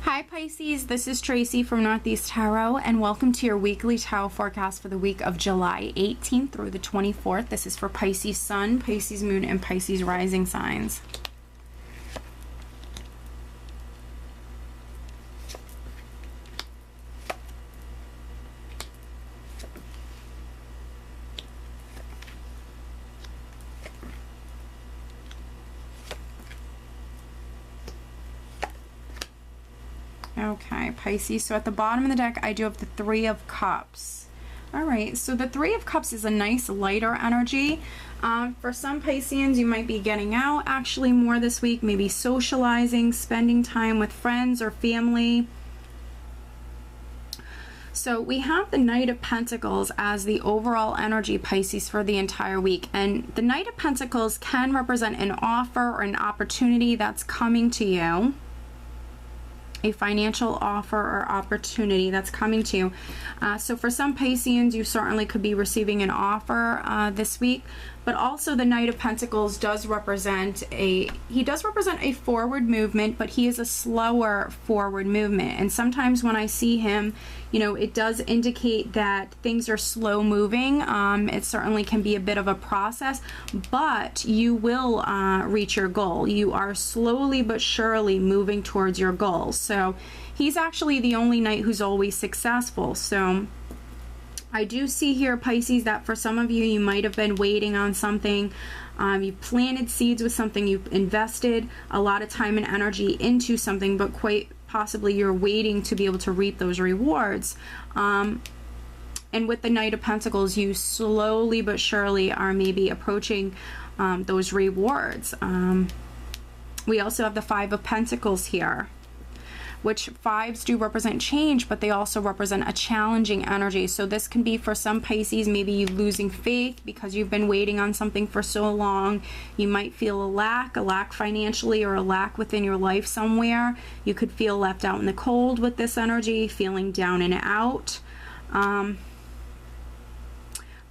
Hi Pisces, this is Tracy from Northeast Tarot, and welcome to your weekly tarot forecast for the week of July 18th through the 24th. This is for Pisces Sun, Pisces Moon, and Pisces Rising signs. Okay, Pisces, so at the bottom of the deck, I do have the Three of Cups. All right, so the Three of Cups is a nice lighter energy. For some Pisceans, you might be getting out actually more this week, maybe socializing, spending time with friends or family. So we have the Knight of Pentacles as the overall energy, Pisces, for the entire week. And the Knight of Pentacles can represent an offer or an opportunity that's coming to you. A financial offer or opportunity that's coming to you. So for some Pisceans, you certainly could be receiving an offer this week, but also the Knight of Pentacles does represent a forward movement, but he is a slower forward movement. And sometimes when I see him, you know, it does indicate that things are slow moving. It certainly can be a bit of a process, but you will reach your goal. You are slowly but surely moving towards your goal. So he's actually the only knight who's always successful. So I do see here, Pisces, that for some of you, you might have been waiting on something. You planted seeds with something, you've invested a lot of time and energy into something, but quite possibly you're waiting to be able to reap those rewards. And with the Knight of Pentacles, you slowly but surely are maybe approaching those rewards. We also have the Five of Pentacles here, which fives do represent change, but they also represent a challenging energy. So this can be for some Pisces, maybe you losing faith because you've been waiting on something for so long. You might feel a lack financially, or a lack within your life somewhere. You could feel left out in the cold with this energy, feeling down and out.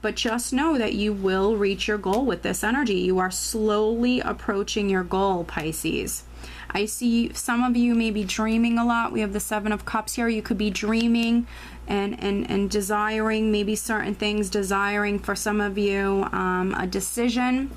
But just know that you will reach your goal with this energy. You are slowly approaching your goal, Pisces. I see some of you may be dreaming a lot. We have the Seven of Cups here. You could be dreaming and desiring maybe certain things, desiring for some of you a decision,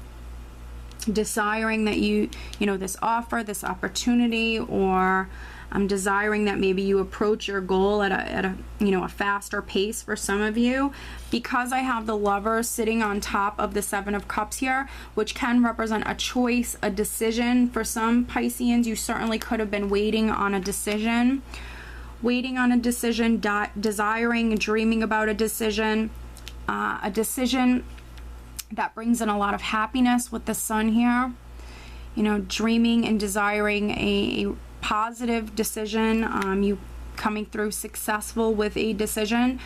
desiring that you know, this offer, this opportunity, or I'm desiring that maybe you approach your goal at a you know, a faster pace for some of you. Because I have the Lover sitting on top of the Seven of Cups here, which can represent a choice, a decision. For some Pisceans, you certainly could have been waiting on a decision, desiring and dreaming about a decision that brings in a lot of happiness with the Sun here. You know, dreaming and desiring a positive decision, you coming through successful with a decision.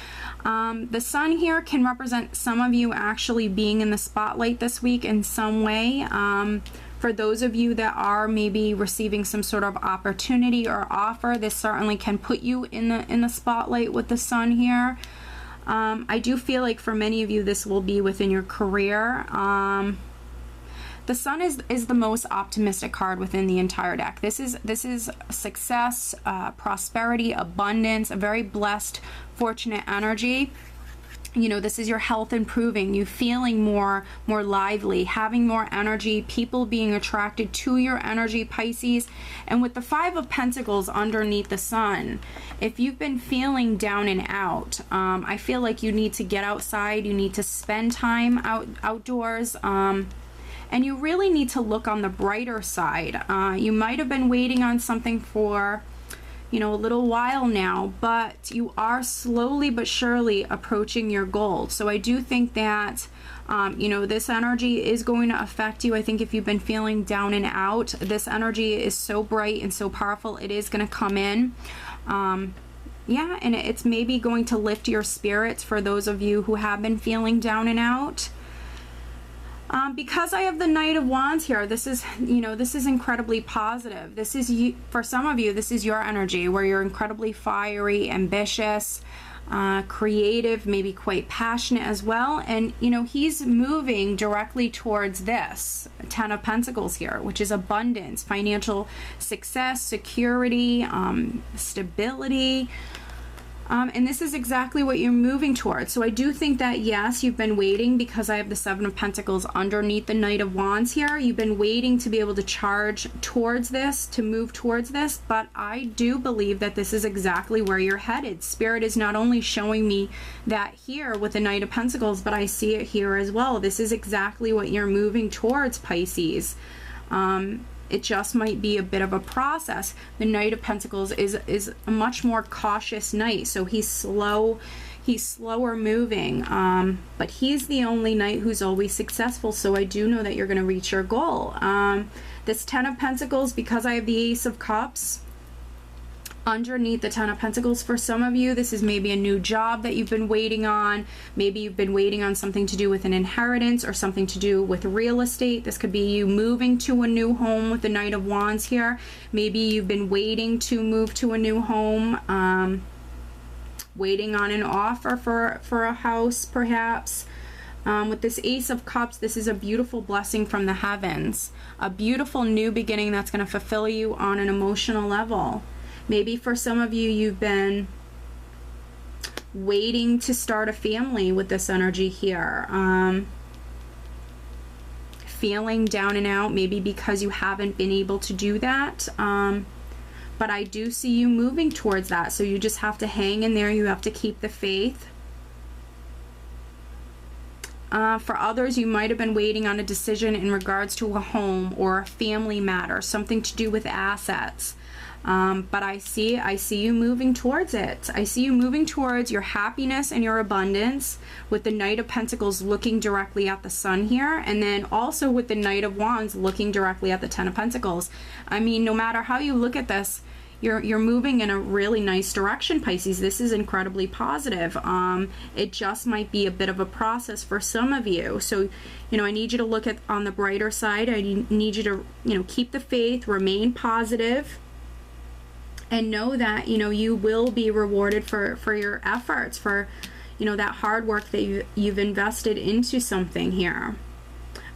The Sun here can represent some of you actually being in the spotlight this week in some way. For those of you that are maybe receiving some sort of opportunity or offer, this certainly can put you in the spotlight with the Sun here. I do feel like for many of you this will be within your career. The Sun is the most optimistic card within the entire deck. This is success, prosperity, abundance, a very blessed, fortunate energy. You know, this is your health improving, you feeling more lively, having more energy, people being attracted to your energy, Pisces. And with the Five of Pentacles underneath the Sun, if you've been feeling down and out, I feel like you need to get outside, you need to spend time outdoors. And you really need to look on the brighter side. You might have been waiting on something for, you know, a little while now, but you are slowly but surely approaching your goal. So I do think that, you know, this energy is going to affect you. I think if you've been feeling down and out, this energy is so bright and so powerful, it is going to come in. Yeah, and it's maybe going to lift your spirits for those of you who have been feeling down and out. Because I have the Knight of Wands here, this is, you know, this is incredibly positive. This is, for some of you, this is your energy where you're incredibly fiery, ambitious. creative, maybe quite passionate as well. And you know, he's moving directly towards this 10 of Pentacles here, which is abundance, financial success, security, stability. And this is exactly what you're moving towards. So I do think that, yes, you've been waiting, because I have the 7 of Pentacles underneath the Knight of Wands here. You've been waiting to be able to charge towards this, to move towards this. But I do believe that this is exactly where you're headed. Spirit is not only showing me that here with the Knight of Pentacles, but I see it here as well. This is exactly what you're moving towards, Pisces. It just might be a bit of a process. The Knight of Pentacles is a much more cautious knight, so he's slower moving, but he's the only knight who's always successful, so I do know that you're going to reach your goal. This 10 of Pentacles, because I have the Ace of Cups underneath the 10 of Pentacles, for some of you, this is maybe a new job that you've been waiting on. Maybe you've been waiting on something to do with an inheritance or something to do with real estate. This could be you moving to a new home with the Knight of Wands here. Maybe you've been waiting to move to a new home, waiting on an offer for a house, perhaps. With this Ace of Cups, this is a beautiful blessing from the heavens, a beautiful new beginning that's going to fulfill you on an emotional level. Maybe for some of you, you've been waiting to start a family with this energy here. Feeling down and out, maybe because you haven't been able to do that. But I do see you moving towards that. So you just have to hang in there. You have to keep the faith. For others, you might have been waiting on a decision in regards to a home or a family matter, something to do with assets. But I see you moving towards it. I see you moving towards your happiness and your abundance, with the Knight of Pentacles looking directly at the Sun here, and then also with the Knight of Wands looking directly at the 10 of Pentacles. I mean, no matter how you look at this, you're moving in a really nice direction, Pisces. This is incredibly positive. It just might be a bit of a process for some of you. So, you know, I need you to look at on the brighter side. I need you to, you know, keep the faith, remain positive, and know that, you know, you will be rewarded for your efforts, for, you know, that hard work that you've invested into something here.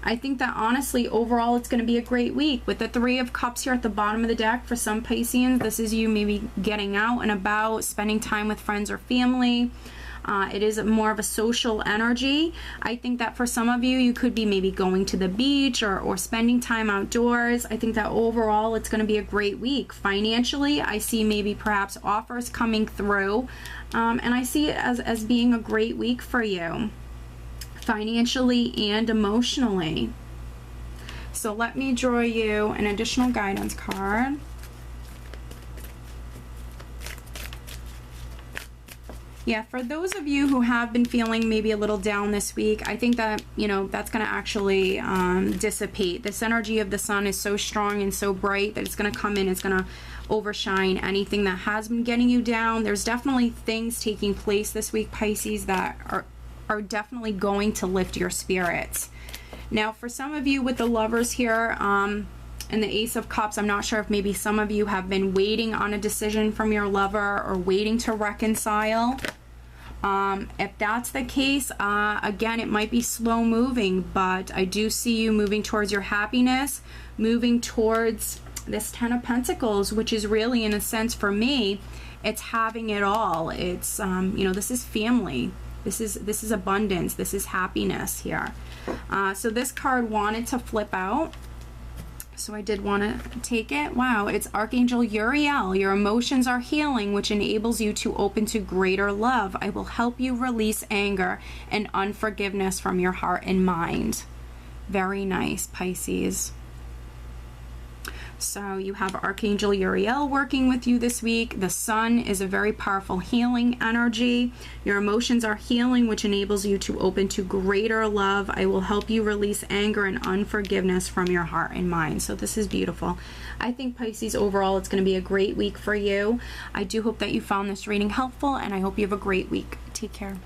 I think that honestly, overall, it's going to be a great week. With the 3 of Cups here at the bottom of the deck, for some Pisceans, this is you maybe getting out and about, spending time with friends or family. It is more of a social energy. I think that for some of you, you could be maybe going to the beach or spending time outdoors. I think that overall, it's going to be a great week. Financially, I see maybe perhaps offers coming through, and I see it as being a great week for you, financially and emotionally. So let me draw you an additional guidance card. Yeah, for those of you who have been feeling maybe a little down this week, I think that, you know, that's going to actually dissipate. This energy of the Sun is so strong and so bright that it's going to come in, it's going to overshine anything that has been getting you down. There's definitely things taking place this week, Pisces, that are definitely going to lift your spirits. Now, for some of you with the Lovers here, and the Ace of Cups, I'm not sure if maybe some of you have been waiting on a decision from your lover or waiting to reconcile. If that's the case, again, it might be slow moving, but I do see you moving towards your happiness, moving towards this 10 of Pentacles, which is really, in a sense, for me, it's having it all. It's, you know, this is family. This is abundance. This is happiness here. So this card wanted to flip out, so I did want to take it. Wow, it's Archangel Uriel. Your emotions are healing, which enables you to open to greater love. I will help you release anger and unforgiveness from your heart and mind. Very nice, Pisces. So you have Archangel Uriel working with you this week. The Sun is a very powerful healing energy. Your emotions are healing, which enables you to open to greater love. I will help you release anger and unforgiveness from your heart and mind. So this is beautiful. I think, Pisces, overall, it's going to be a great week for you. I do hope that you found this reading helpful, and I hope you have a great week. Take care.